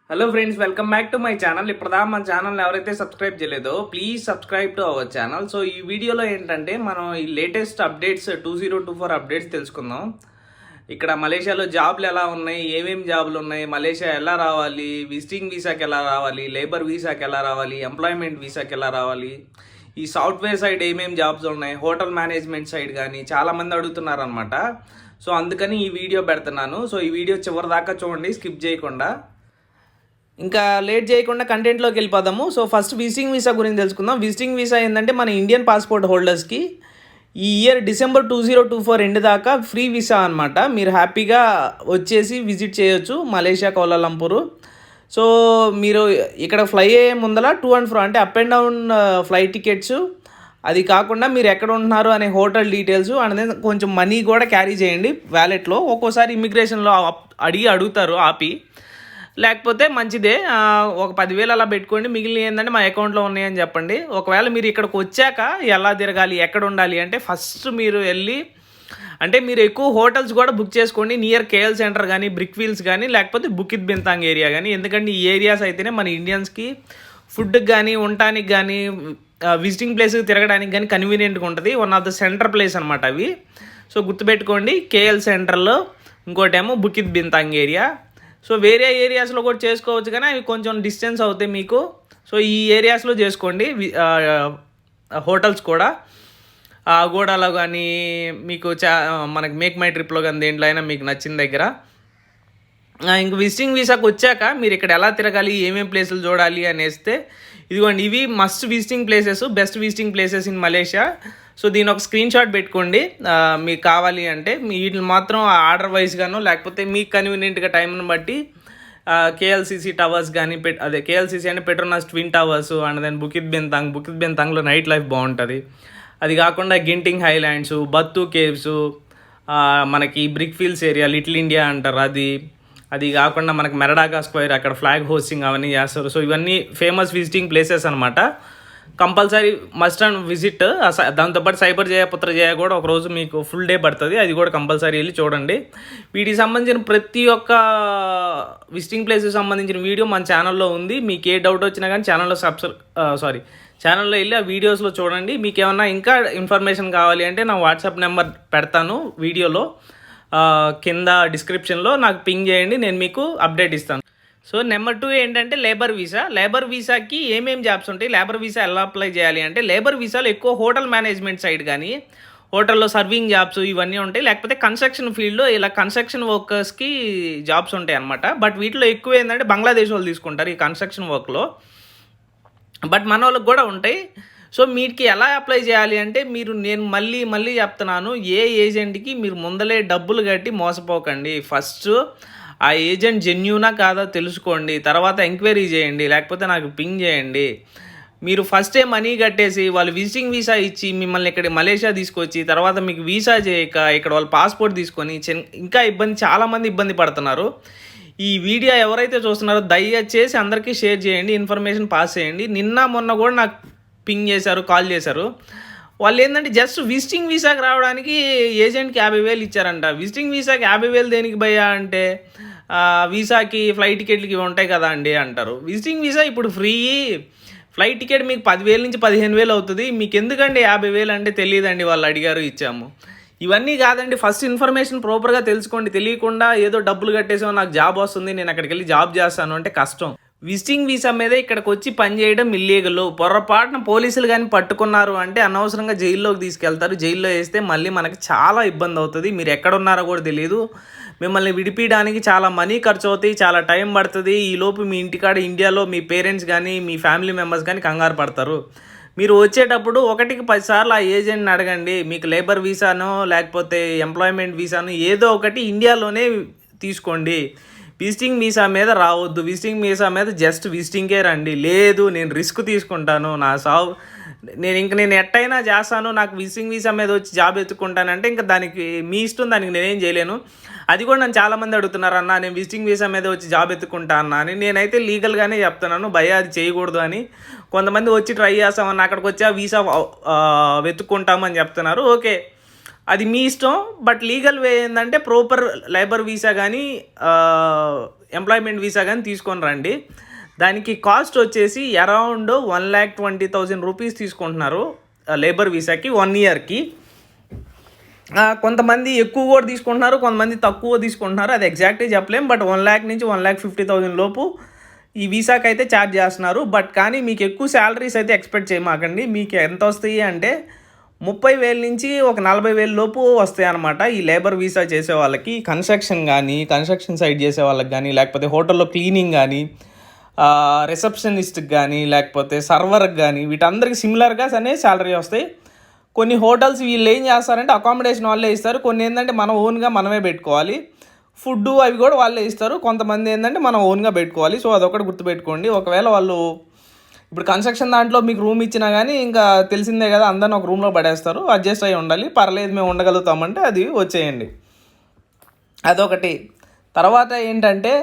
Hello friends, welcome back to my channel. ఇప్పుడుదా మన channel ఎవరైతే సబ్స్క్రైబ్ చేయలేదో please subscribe to our channel. So ఈ వీడియోలో ఏంటంటే మనం ఈ లేటెస్ట్ అప్డేట్స్ 2024 అప్డేట్స్ తెలుసుకుందాం. ఇక్కడ మలేషియాలో జాబ్లు ఎలా ఉన్నాయి, ఏమేమి జాబ్లు ఉన్నాయి, మలేషియా ఎలా రావాలి, విజిటింగ్ వీసాకి ఎలా రావాలి, లేబర్ వీసాకి ఎలా రావాలి, ఎంప్లాయ్మెంట్ వీసాకి ఎలా రావాలి, ఈ సాఫ్ట్వేర్ సైడ్ ఏమేమి జాబ్స్ ఉన్నాయి, హోటల్ మేనేజ్మెంట్ సైడ్ కానీ చాలామంది అడుగుతున్నారు అనమాట. సో అందుకని ఈ వీడియో పెడుతున్నాను. సో ఈ వీడియో చివరి దాకా చూడండి, స్కిప్ చేయకుండా. ఇంకా లేట్ చేయకుండా కంటెంట్లోకి వెళ్ళిపోదాము. సో ఫస్ట్ విజిటింగ్ వీసా గురించి తెలుసుకుందాం. విజిటింగ్ వీసా ఏంటంటే మన ఇండియన్ పాస్పోర్ట్ హోల్డర్స్కి ఈ ఇయర్ డిసెంబర్ 2024 ఎండ్ దాకా ఫ్రీ వీసా అనమాట. మీరు హ్యాపీగా వచ్చేసి విజిట్ చేయొచ్చు మలేషియా కౌలాలంపూర్. సో మీరు ఇక్కడ ఫ్లై అయ్యే ముందర టు అండ్ ఫ్రో అంటే up and down flight tickets, అది కాకుండా మీరు ఎక్కడ ఉంటున్నారు అనే హోటల్ డీటెయిల్స్ అనేది కొంచెం మనీ కూడా క్యారీ చేయండి వ్యాలెట్లో. ఒక్కోసారి ఇమిగ్రేషన్లో అడుగుతారు ఆపి, లేకపోతే మంచిదే, ఒక 10,000 అలా పెట్టుకోండి. మిగిలిన ఏంటంటే మా అకౌంట్లో ఉన్నాయని చెప్పండి. ఒకవేళ మీరు ఇక్కడికి వచ్చాక ఎలా తిరగాలి, ఎక్కడ ఉండాలి అంటే ఫస్ట్ మీరు వెళ్ళి అంటే మీరు ఎక్కువ హోటల్స్ కూడా బుక్ చేసుకోండి. నియర్ కేఎల్ సెంటర్ కానీ, బ్రిక్ వీల్స్ కానీ, లేకపోతే బుకిత్ బింతాంగ్ ఏరియా కానీ. ఎందుకంటే ఈ ఏరియాస్ అయితేనే మన ఇండియన్స్కి ఫుడ్కి కానీ, ఉండటానికి కానీ, విజిటింగ్ ప్లేస్కి తిరగడానికి కానీ కన్వీనియంట్గా ఉంటుంది. One of the centre place అనమాట అవి. సో గుర్తుపెట్టుకోండి, కేఎల్ సెంటర్లో, ఇంకోటేమో బుకిత్ బింతాంగ్ ఏరియా. సో వేరే ఏరియాస్లో కూడా చేసుకోవచ్చు, కానీ అవి కొంచెం డిస్టెన్స్ అవుతాయి మీకు. సో ఈ ఏరియాస్లో చేసుకోండి హోటల్స్ కూడా. గోడాలో కానీ మీకు మనకి మేక్ మై ట్రిప్లో కానీ దేంట్లో అయినా మీకు నచ్చిన దగ్గర. ఇంక విజిటింగ్ వీసాకి వచ్చాక మీరు ఇక్కడ ఎలా తిరగాలి, ఏమేమి ప్లేసులు చూడాలి అనేస్తే ఇదిగోండి, ఇవి must visiting places, best visiting places in Malaysia. So దీని ఒక స్క్రీన్ షాట్ పెట్టుకోండి మీకు కావాలి అంటే. వీటిని మాత్రం ఆర్డర్ వైజ్గానో లేకపోతే మీకు కన్వీనియంట్గా టైంని బట్టి కేఎల్సిసి టవర్స్ కానీ అదే కేఎల్సిసి అంటే Petronas twin towers, and then Bukit బెంతాంగ్లో నైట్ లైఫ్ బాగుంటుంది. అది కాకుండా గింటింగ్ హైలాండ్స్, బత్తు కేవ్స్, మనకి Brickfields area, little India అంటారు అది కాకుండా మనకి మెరడాగా స్క్వేర్, అక్కడ ఫ్లాగ్ హోస్టింగ్ అవన్నీ చేస్తారు. సో ఇవన్నీ ఫేమస్ విజిటింగ్ ప్లేసెస్ అనమాట. Compulsory must and visit. దాంతోపాటు సైబర్ జయ, పుత్ర జయ కూడా ఒకరోజు మీకు ఫుల్ డే పడుతుంది, అది కూడా కంపల్సరీ వెళ్ళి చూడండి. వీటికి సంబంధించిన ప్రతి ఒక్క విజిటింగ్ ప్లేస్కి సంబంధించిన వీడియో మన ఛానల్లో ఉంది. మీకు ఏ డౌట్ వచ్చినా కానీ ఛానల్లో వెళ్ళి ఆ వీడియోస్లో చూడండి. మీకు ఏమన్నా ఇంకా ఇన్ఫర్మేషన్ కావాలి అంటే నా వాట్సాప్ నెంబర్ పెడతాను వీడియోలో కింద డిస్క్రిప్షన్లో, నాకు పింగ్ చేయండి, నేను మీకు అప్డేట్ ఇస్తాను. సో నెంబర్ 2 ఏంటంటే లేబర్ వీసా. లేబర్ వీసాకి ఏమేమి జాబ్స్ ఉంటాయి, లేబర్ వీసా ఎలా అప్లై చేయాలి అంటే, లేబర్ వీసాలో ఎక్కువ హోటల్ మేనేజ్మెంట్ సైడ్ కానీ, హోటల్లో సర్వింగ్ జాబ్స్ ఇవన్నీ ఉంటాయి. లేకపోతే కన్స్ట్రక్షన్ ఫీల్డ్లో ఇలా కన్స్ట్రక్షన్ వర్కర్స్కి జాబ్స్ ఉంటాయి అనమాట. బట్ వీటిలో ఎక్కువ ఏంటంటే బంగ్లాదేశ్ వాళ్ళు తీసుకుంటారు ఈ కన్స్ట్రక్షన్ వర్క్లో, బట్ మన వాళ్ళకి కూడా ఉంటాయి. సో మీకు ఎలా అప్లై చేయాలి అంటే, నేను మళ్ళీ చెప్తున్నాను, ఏ ఏజెంట్కి మీరు ముందలే డబ్బులు కట్టి మోసపోకండి. ఫస్ట్ ఆ ఏజెంట్ జెన్యూనా కాదా తెలుసుకోండి, తర్వాత ఎంక్వైరీ చేయండి, లేకపోతే నాకు పింగ్ చేయండి. మీరు ఫస్టే మనీ కట్టేసి వాళ్ళు విజిటింగ్ వీసా ఇచ్చి మిమ్మల్ని ఇక్కడ మలేషియా తీసుకొచ్చి తర్వాత మీకు వీసా చేయక ఇక్కడ వాళ్ళు పాస్పోర్ట్ తీసుకొని ఇంకా చాలామంది ఇబ్బంది పడుతున్నారు. ఈ వీడియో ఎవరైతే చూస్తున్నారో దయచేసి అందరికీ షేర్ చేయండి, ఇన్ఫర్మేషన్ పాస్ చేయండి. మొన్న కూడా నాకు పింగ్ చేశారు, కాల్ చేశారు. వాళ్ళు ఏంటంటే జస్ట్ విజిటింగ్ వీసాకి రావడానికి ఏజెంట్కి 50,000 ఇచ్చారంట. విజిటింగ్ వీసాకి 50,000 దేనికి భయ్యా అంటే, వీసాకి ఫ్లైట్ టికెట్లకి ఉంటాయి కదా అండి అంటారు. విజిటింగ్ వీసా ఇప్పుడు ఫ్రీ, ఫ్లైట్ టికెట్ మీకు 10,000 నుంచి 15,000 అవుతుంది. మీకు ఎందుకండి 50,000 అంటే తెలియదండి, వాళ్ళు అడిగారు ఇచ్చాము. ఇవన్నీ కాదండి, ఫస్ట్ ఇన్ఫర్మేషన్ ప్రాపర్గా తెలుసుకోండి. తెలియకుండా ఏదో డబ్బులు కట్టేసామో నాకు జాబ్ వస్తుంది, నేను అక్కడికి వెళ్ళి జాబ్ చేస్తాను అంటే కష్టం. విజిటింగ్ వీసా మీద ఇక్కడికి వచ్చి పనిచేయడం ఇల్లీగల్. పొరపాటున పోలీసులు కానీ పట్టుకున్నారు అంటే అనవసరంగా జైల్లోకి తీసుకెళ్తారు. జైల్లో వేస్తే మళ్ళీ మనకి చాలా ఇబ్బంది అవుతుంది. మీరు ఎక్కడున్నారో కూడా తెలియదు. మిమ్మల్ని విడిపించడానికి చాలా మనీ ఖర్చు అవుతాయి, చాలా టైం పడుతుంది. ఈలోపు మీ ఇంటికాడ ఇండియాలో మీ పేరెంట్స్ కానీ మీ ఫ్యామిలీ మెంబర్స్ కానీ కంగారు పడతారు. మీరు వచ్చేటప్పుడు 1కి 10 సార్లు ఆ ఏజెంట్ని అడగండి. మీకు లేబర్ వీసానో లేకపోతే ఎంప్లాయ్మెంట్ వీసానో ఏదో ఒకటి ఇండియాలోనే తీసుకోండి. విజిటింగ్ వీసా మీద రావద్దు. విజిటింగ్ వీసా మీద జస్ట్ విజిటింగ్కే రండి. లేదు నేను రిస్క్ తీసుకుంటాను, నేను ఎట్టయినా చేస్తాను, నాకు విజిటింగ్ వీసా మీద వచ్చి జాబ్ ఎత్తుకుంటానంటే ఇంకా దానికి మీ ఇష్టం, దానికి నేనేం చేయలేను. అది కూడా నన్ను చాలామంది అడుగుతున్నారు, అన్న నేను విజిటింగ్ వీసా మీద వచ్చి జాబ్ ఎత్తుకుంటా అన్న అని. నేనైతే లీగల్గానే చెప్తున్నాను, భయ్యా అది చేయకూడదు అని. కొంతమంది వచ్చి ట్రై చేస్తామన్న, అక్కడికి వచ్చి ఆ వీసా వెతుక్కుంటామని చెప్తున్నారు. ఓకే, అది మీ ఇష్టం. బట్ లీగల్ వే ఏంటంటే ప్రాపర్ లేబర్ వీసా కానీ ఎంప్లాయ్మెంట్ వీసా కానీ తీసుకొని రండి. దానికి కాస్ట్ వచ్చేసి అరౌండ్ 1,20,000 రూపీస్ తీసుకుంటున్నారు లేబర్ వీసాకి 1 ఇయర్కి. కొంతమంది ఎక్కువ కూడా తీసుకుంటున్నారు, కొంతమంది తక్కువ తీసుకుంటున్నారు, అది ఎగ్జాక్ట్గా చెప్పలేం. బట్ 1 lakh నుంచి 1,50,000 లోపు ఈ వీసాకి అయితే ఛార్జ్ చేస్తున్నారు. బట్ కానీ మీకు ఎక్కువ శాలరీస్ అయితే ఎక్స్పెక్ట్ చేయమాకండి. మీకు ఎంత వస్తాయి అంటే 30,000 నుంచి ఒక 40,000 లోపు వస్తాయి అన్నమాట ఈ లేబర్ వీసా చేసే వాళ్ళకి. కన్స్ట్రక్షన్ సైడ్ చేసే వాళ్ళకి కానీ, లేకపోతే హోటల్లో క్లీనింగ్ కానీ, రిసెప్షనిస్ట్కి కానీ, లేకపోతే సర్వర్కి కానీ, వీటందరికి సిమిలర్గా శాలరీ వస్తాయి. కొన్ని హోటల్స్ వీళ్ళు ఏం చేస్తారంటే అకామిడేషన్ వాళ్ళే ఇస్తారు, కొన్ని ఏంటంటే మనం ఓన్గా మనమే పెట్టుకోవాలి. ఫుడ్ అవి కూడా వాళ్ళే ఇస్తారు. కొంతమంది ఏంటంటే మనం ఓన్గా పెట్టుకోవాలి. సో అదొకటి గుర్తుపెట్టుకోండి. ఒకవేళ వాళ్ళు ఇప్పుడు కన్స్ట్రక్షన్ దాంట్లో మీకు రూమ్ ఇచ్చినా కానీ ఇంకా తెలిసిందే కదా, అందరిని ఒక రూమ్లో పడేస్తారు. అడ్జస్ట్ అయ్యి ఉండాలి. పర్లేదు మేము ఉండగలుగుతామంటే అది వచ్చేయండి. అదొకటి. తర్వాత ఏంటంటే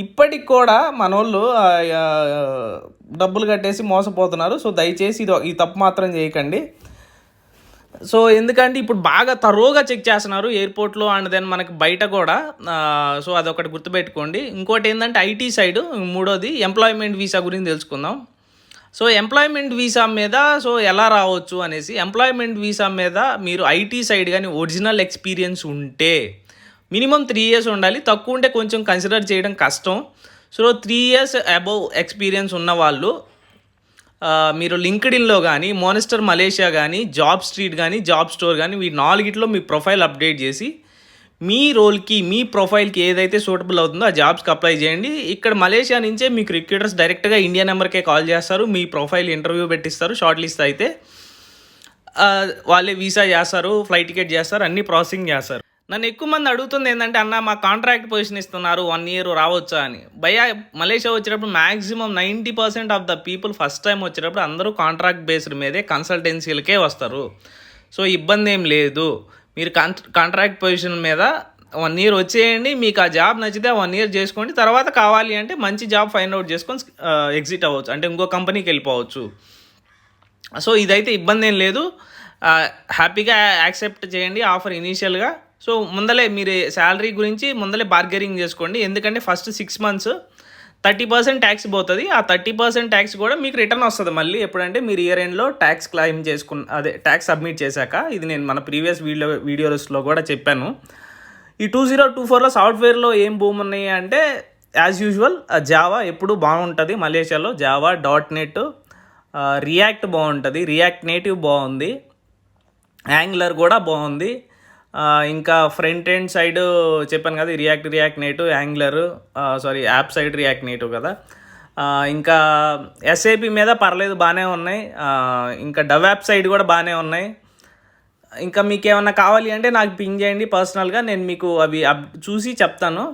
ఇప్పటికి కూడా మనోళ్ళు డబ్బులు కట్టేసి మోసపోతున్నారు. సో దయచేసి ఈ తప్పు మాత్రం చేయకండి. సో ఎందుకంటే ఇప్పుడు బాగా తరోగా చెక్ చేస్తున్నారు ఎయిర్పోర్ట్లో అండ్ దెన్ మనకి బయట కూడా. సో అదొకటి గుర్తుపెట్టుకోండి. ఇంకోటి ఏంటంటే ఐటీ సైడ్, మూడోది ఎంప్లాయ్మెంట్ వీసా గురించి తెలుసుకుందాం. సో ఎంప్లాయ్మెంట్ వీసా మీద ఎలా రావచ్చు అనేసి, ఎంప్లాయ్మెంట్ వీసా మీద మీరు ఐటీ సైడ్ కానీ ఒరిజినల్ ఎక్స్పీరియన్స్ ఉంటే మినిమం 3 years ఉండాలి. తక్కువ ఉంటే కొంచెం కన్సిడర్ చేయడం కష్టం. సో 3 years అబవ్ ఎక్స్పీరియన్స్ ఉన్న వాళ్ళు మీరు లింక్డ్ఇన్లో కానీ, మోనిస్టర్ మలేషియా కానీ, జాబ్ స్ట్రీట్ కానీ, జాబ్ స్టోర్ కానీ, ఈ 4 మీ ప్రొఫైల్ అప్డేట్ చేసి మీ రోల్కి, మీ ప్రొఫైల్కి ఏదైతే సూటబుల్ అవుతుందో ఆ జాబ్స్కి అప్లై చేయండి. ఇక్కడ మలేషియా నుంచే మీకు రిక్రూటర్స్ డైరెక్ట్గా ఇండియా నెంబర్కే కాల్ చేస్తారు. మీ ప్రొఫైల్ ఇంటర్వ్యూ పెట్టిస్తారు. షార్ట్ లిస్ట్ అయితే వాళ్ళే వీసా చేస్తారు, ఫ్లైట్ టికెట్ చేస్తారు, అన్నీ ప్రాసెసింగ్ చేస్తారు. నన్ను ఎక్కువ మంది అడుగుతుంది ఏంటంటే, అన్న మా కాంట్రాక్ట్ పొజిషన్ ఇస్తున్నారు 1 year రావచ్చా అని. భయ్యా మలేషియా వచ్చేటప్పుడు maximum 90% of the people first time వచ్చేటప్పుడు అందరూ కాంట్రాక్ట్ బేస్డ్ మీదే కన్సల్టెన్సీలకే వస్తారు. సో ఇబ్బంది ఏం లేదు. మీరు కాంట్రాక్ట్ పొజిషన్ మీద 1 year వచ్చేయండి. మీకు ఆ జాబ్ నచ్చితే 1 year చేసుకోండి. తర్వాత కావాలి అంటే మంచి జాబ్ ఫైండ్ అవుట్ చేసుకొని ఎగ్జిట్ అవ్వచ్చు, అంటే ఇంకో కంపెనీకి వెళ్ళిపోవచ్చు. సో ఇదైతే ఇబ్బంది ఏం లేదు. హ్యాపీగా యాక్సెప్ట్ చేయండి ఆఫర్ ఇనీషియల్గా. సో ముందలే మీరు శాలరీ గురించి ముందలే బార్గెనింగ్ చేసుకోండి. ఎందుకంటే ఫస్ట్ 6 months 30% ట్యాక్స్ పోతుంది. ఆ 30% ట్యాక్స్ కూడా మీకు రిటర్న్ వస్తుంది మళ్ళీ. ఎప్పుడంటే మీరు ఇయర్ ఎండ్లో ట్యాక్స్ క్లెయిమ్ ట్యాక్స్ సబ్మిట్ చేశాక. ఇది నేను మన ప్రీవియస్ వీడియోస్లో కూడా చెప్పాను. ఈ 2024లో సాఫ్ట్వేర్లో ఏం భూమి ఉన్నాయి అంటే యాజ్ యూజువల్ జావా ఎప్పుడు బాగుంటుంది మలేషియాలో. జావా, .NET, రియాక్ట్ బాగుంటుంది, రియాక్ట్ నేటివ్ బాగుంది, యాంగులర్ కూడా బాగుంది. ఇంకా ఫ్రంట్ ఎండ్ సైడ్ చెప్పాను కదా, react native, angular, app side react native కదా. ఇంకా ఎస్ఏపి మీద పర్లేదు, బాగానే ఉన్నాయి. ఇంకా డెవలప్ సైడ్ కూడా బాగానే ఉన్నాయి. ఇంకా మీకు ఏమన్నా కావాలి అంటే నాకు పింగ్ చేయండి పర్సనల్గా, నేను మీకు అవి చూసి చెప్తాను.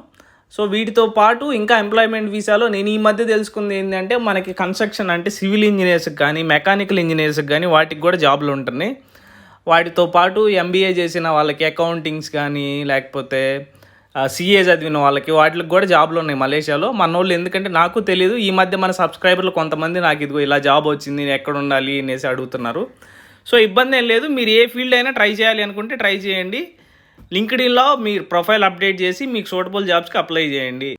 సో వీటితో పాటు ఇంకా ఎంప్లాయ్మెంట్ వీసాలో నేను ఈ మధ్య తెలుసుకుంది ఏంటంటే, మనకి కన్స్ట్రక్షన్ అంటే సివిల్ ఇంజనీర్స్కి కానీ, మెకానికల్ ఇంజనీర్స్కి కానీ వాటికి కూడా జాబ్లు ఉంటున్నాయి. వాటితో పాటు ఎంబీఏ చేసిన వాళ్ళకి, అకౌంటింగ్స్ కానీ, లేకపోతే సిఏ చదివిన వాళ్ళకి, వాటికి కూడా జాబ్లు ఉన్నాయి మలేషియాలో. మన వాళ్ళు ఎందుకంటే నాకు తెలియదు, ఈ మధ్య మన సబ్స్క్రైబర్లు కొంతమంది నాకు ఇదిగో ఇలా జాబ్ వచ్చింది, నేను ఎక్కడ ఉండాలి అనేసి అడుగుతున్నారు. సో ఇబ్బంది ఏం లేదు. మీరు ఏ ఫీల్డ్ అయినా ట్రై చేయాలి అనుకుంటే ట్రై చేయండి. లింక్డ్ఇన్లో మీరు ప్రొఫైల్ అప్డేట్ చేసి మీకు సూటబుల్ జాబ్స్కి అప్లై చేయండి.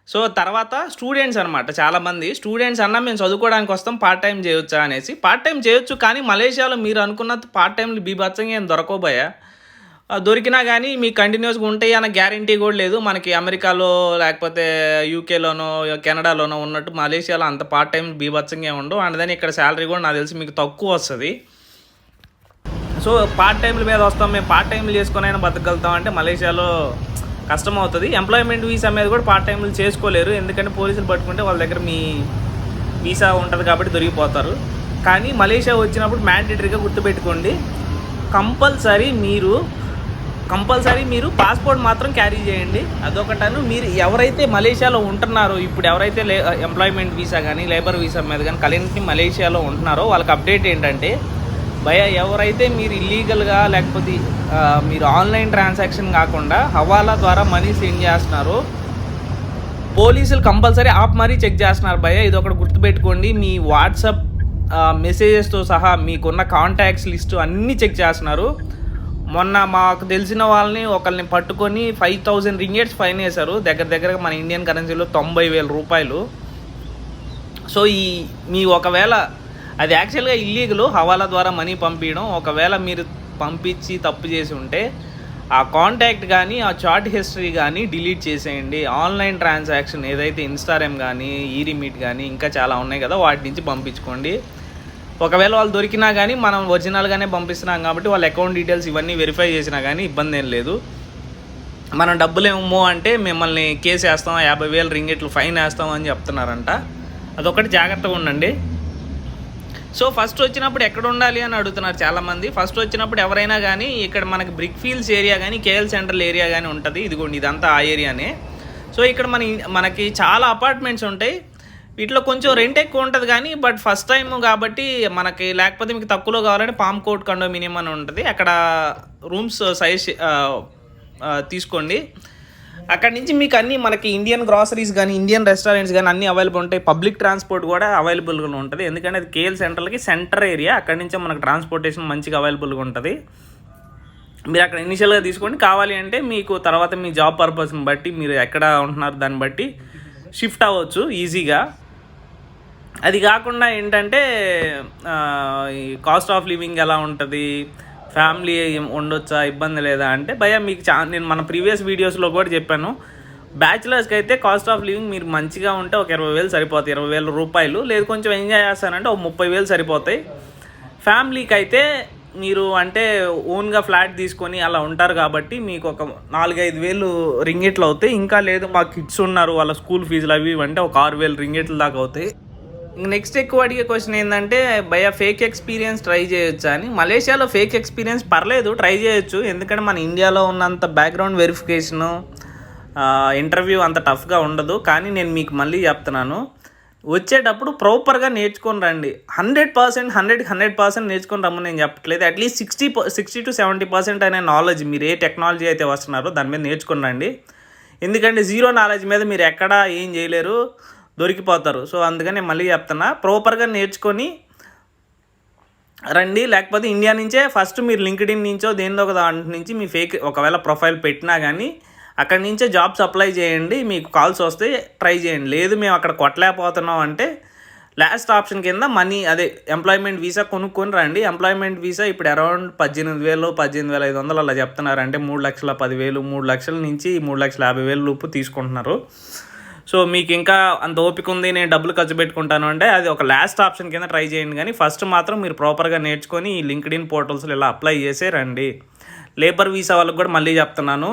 సో తర్వాత స్టూడెంట్స్ అనమాట, చాలామంది స్టూడెంట్స్ అన్నా మేము చదువుకోవడానికి వస్తాం, పార్ట్ టైం చేయొచ్చా అనేసి. పార్ట్ టైం చేయొచ్చు, కానీ మలేషియాలో మీరు అనుకున్న పార్ట్ టైంలు బీభత్సంగా ఏం దొరకబోయా. దొరికినా కానీ మీకు కంటిన్యూస్గా ఉంటాయి అన్న గ్యారంటీ కూడా లేదు. మనకి అమెరికాలో లేకపోతే యూకేలోనో కెనడాలోనో ఉన్నట్టు మలేషియాలో అంత పార్ట్ టైం బీభత్సంగా ఉండవు. అండ్ దాని ఇక్కడ శాలరీ కూడా నాకు తెలిసి మీకు తక్కువ వస్తుంది. సో పార్ట్ టైంల మీద వస్తాం, మేము పార్ట్ టైంలు చేసుకునైనా బతకగలుగుతాం అంటే మలేషియాలో కష్టం అవుతుంది. ఎంప్లాయ్మెంట్ వీసా మీద కూడా పార్ట్ టైంలు చేసుకోలేరు, ఎందుకంటే పోలీసులు పట్టుకుంటే వాళ్ళ దగ్గర మీ వీసా ఉంటుంది కాబట్టి దొరికిపోతారు. కానీ మలేషియా వచ్చినప్పుడు మ్యాండేటరీగా గుర్తుపెట్టుకోండి, కంపల్సరీ మీరు పాస్పోర్ట్ మాత్రం క్యారీ చేయండి. అదొకటను. మీరు ఎవరైతే మలేషియాలో ఉంటున్నారో, ఇప్పుడు ఎవరైతే ఎంప్లాయ్మెంట్ వీసా కానీ లేబర్ వీసా మీద కానీ కలిసి మలేషియాలో ఉంటున్నారో వాళ్ళకి అప్డేట్ ఏంటంటే, ఎవరైతే మీరు ఇల్లీగల్గా లేకపోతే మీరు ఆన్లైన్ ట్రాన్సాక్షన్ కాకుండా హవాలా ద్వారా మనీ సెండ్ చేస్తున్నారో పోలీసులు కంపల్సరీ మరీ చెక్ చేస్తున్నారు ఇది ఒకటి గుర్తుపెట్టుకోండి. మీ వాట్సాప్ మెసేజెస్తో సహా మీకున్న కాంటాక్ట్స్ లిస్టు అన్నీ చెక్ చేస్తున్నారు. మొన్న మాకు తెలిసిన వాళ్ళని ఒకరిని పట్టుకొని 5,000 రింగేట్స్ ఫైన్ వేశారు. దగ్గరగా మన ఇండియన్ కరెన్సీలో 90,000 రూపాయలు. సో మీ ఒకవేళ అది యాక్చువల్గా ఇల్లీగల్ హవాలా ద్వారా మనీ పంపించడం. ఒకవేళ మీరు పంపించి తప్పు చేసి ఉంటే ఆ కాంటాక్ట్ కానీ ఆ చాట్ హిస్టరీ కానీ డిలీట్ చేసేయండి. ఆన్లైన్ ట్రాన్సాక్షన్ ఏదైతే ఇన్స్టాగ్రామ్ కానీ ఈరిమీట్ కానీ ఇంకా చాలా ఉన్నాయి కదా, వాటి నుంచి పంపించుకోండి. ఒకవేళ వాళ్ళు దొరికినా కానీ మనం ఒరిజినల్గానే పంపిస్తున్నాం కాబట్టి వాళ్ళ అకౌంట్ డీటెయిల్స్ ఇవన్నీ వెరిఫై చేసినా కానీ ఇబ్బంది ఏం లేదు. మనం డబ్బులు ఏమో అంటే మిమ్మల్ని కేసు వేస్తాం, 50,000 రింగెట్లు ఫైన్ వేస్తాం అని చెప్తున్నారంట. అదొకటి జాగ్రత్తగా ఉండండి. సో ఫస్ట్ వచ్చినప్పుడు ఎక్కడ ఉండాలి అని అడుగుతున్నారు చాలామంది. ఫస్ట్ వచ్చినప్పుడు ఎవరైనా కానీ ఇక్కడ మనకి బ్రిక్ ఫీల్డ్స్ ఏరియా కానీ కేఎల్ సెంట్రల్ ఏరియా కానీ ఉంటుంది. ఇదిగోండి ఇదంతా ఆ ఏరియానే. సో ఇక్కడ మనకి చాలా అపార్ట్మెంట్స్ ఉంటాయి. వీటిలో కొంచెం రెంట్ ఎక్కువ ఉంటుంది కానీ బట్ ఫస్ట్ టైం కాబట్టి మనకి, లేకపోతే మీకు తక్కువలో కావాలంటే పామ్ కోట్ కండోమినియం అని ఉంటుంది. అక్కడ రూమ్స్ సైజ్ తీసుకోండి. అక్కడి నుంచి మీకు అన్నీ మనకి ఇండియన్ గ్రాసరీస్ కానీ ఇండియన్ రెస్టారెంట్స్ కానీ అన్నీ అవైలబుల్ ఉంటాయి. పబ్లిక్ ట్రాన్స్పోర్ట్ కూడా అవైలబుల్గా ఉంటుంది. ఎందుకంటే అది కేఎల్ సెంట్రల్కి సెంటర్ ఏరియా. అక్కడి నుంచే మనకు ట్రాన్స్పోర్టేషన్ మంచిగా అవైలబుల్గా ఉంటుంది. మీరు అక్కడ ఇనిషియల్గా తీసుకోండి. కావాలి అంటే మీకు తర్వాత మీ జాబ్ పర్పస్ని బట్టి మీరు ఎక్కడ ఉంటున్నారు దాన్ని బట్టి షిఫ్ట్ అవ్వచ్చు ఈజీగా. అది కాకుండా ఏంటంటే ఈ కాస్ట్ ఆఫ్ లివింగ్ ఎలా ఉంటుంది, ఫ్యామిలీ ఉండొచ్చా, ఇబ్బంది లేదా అంటే మీకు నేను మన ప్రీవియస్ వీడియోస్లో కూడా చెప్పాను. బ్యాచిలర్స్కి అయితే కాస్ట్ ఆఫ్ లివింగ్ మీరు మంచిగా ఉంటే ఒక 20,000 సరిపోతాయి, 20,000 రూపాయలు. లేదు కొంచెం ఎంజాయ్ చేస్తానంటే ఒక 30,000 సరిపోతాయి. ఫ్యామిలీకి అయితే మీరు అంటే ఓన్గా ఫ్లాట్ తీసుకొని అలా ఉంటారు కాబట్టి మీకు ఒక 4-5,000 రింగిట్లు అవుతాయి. ఇంకా లేదు మా కిడ్స్ ఉన్నారు వాళ్ళ స్కూల్ ఫీజులు అవి అంటే ఒక 6,000 రింగిట్ల దాకా అవుతాయి. నెక్స్ట్ ఎక్కువ అడిగే క్వశ్చన్ ఏంటంటే ఫేక్ ఎక్స్పీరియన్స్ ట్రై చేయొచ్చా అని. మలేషియాలో ఫేక్ ఎక్స్పీరియన్స్ పర్లేదు, ట్రై చేయొచ్చు. ఎందుకంటే మన ఇండియాలో ఉన్నంత బ్యాక్గ్రౌండ్ వెరిఫికేషను ఇంటర్వ్యూ అంత టఫ్గా ఉండదు. కానీ నేను మీకు మళ్ళీ చెప్తున్నాను, వచ్చేటప్పుడు ప్రాపర్గా నేర్చుకొని రండి. 100%, 100% నేర్చుకొని రమ్మని నేను చెప్పట్లేదు. అట్లీస్ట్ 60 to 70% అనే నాలెడ్జ్ మీరు ఏ టెక్నాలజీ అయితే వస్తున్నారో దాని మీద నేర్చుకొని రండి. ఎందుకంటే జీరో నాలెడ్జ్ మీద మీరు ఎక్కడ ఏం చేయలేరు, దొరికిపోతారు. సో అందుకని మళ్ళీ చెప్తున్నా, ప్రాపర్గా నేర్చుకొని రండి. లేకపోతే ఇండియా నుంచే ఫస్ట్ మీరు లింక్డ్ఇన్ నుంచో దేనిదో ఒక దాంట్ నుంచి మీ ఫేక్ ఒకవేళ ప్రొఫైల్ పెట్టినా కానీ అక్కడి నుంచే జాబ్స్ అప్లై చేయండి. మీకు కాల్స్ వస్తే ట్రై చేయండి. లేదు మేము అక్కడ కొట్టలేకపోతున్నాం అంటే లాస్ట్ ఆప్షన్ కింద ఎంప్లాయ్మెంట్ వీసా కొనుక్కొని రండి. ఎంప్లాయ్మెంట్ వీసా ఇప్పుడు అరౌండ్ 18,000, 18,500 అలా చెప్తున్నారు. అంటే 3,10,000, 3 లక్షల నుంచి 3,50,000 లోపు తీసుకుంటున్నారు. సో మీకు ఇంకా అంత ఓపిక ఉంది నేను డబ్బులు ఖర్చు పెట్టుకుంటాను అంటే అది ఒక లాస్ట్ ఆప్షన్ కింద ట్రై చేయండి. కానీ ఫస్ట్ మాత్రం మీరు ప్రాపర్గా నేర్చుకొని ఈ లింక్డ్ఇన్ పోర్టల్స్లో ఇలా అప్లై చేసే రండి. లేబర్ వీసా వాళ్ళకి కూడా మళ్ళీ చెప్తున్నాను,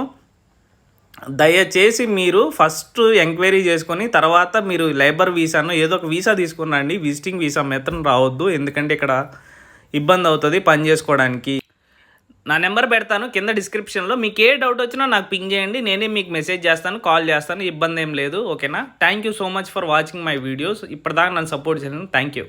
దయచేసి మీరు ఫస్ట్ ఎంక్వైరీ చేసుకొని తర్వాత మీరు లేబర్ వీసాను ఏదో ఒక వీసా తీసుకుని రండి. విజిటింగ్ వీసా మాత్రం రావద్దు, ఎందుకంటే ఇక్కడ ఇబ్బంది అవుతుంది పని చేసుకోవడానికి. నా నెంబర్ పెడతాను కింద డిస్క్రిప్షన్లో. మీకు ఏ డౌట్ వచ్చినా నాకు పింగ్ చేయండి, నేనే మీకు మెసేజ్ చేస్తాను, కాల్ చేస్తాను, ఇబ్బంది ఏం లేదు. ఓకేనా? Thank you so much for watching my videos. ఇప్పటిదాకా నన్ను సపోర్ట్ చేశాను. Thank you.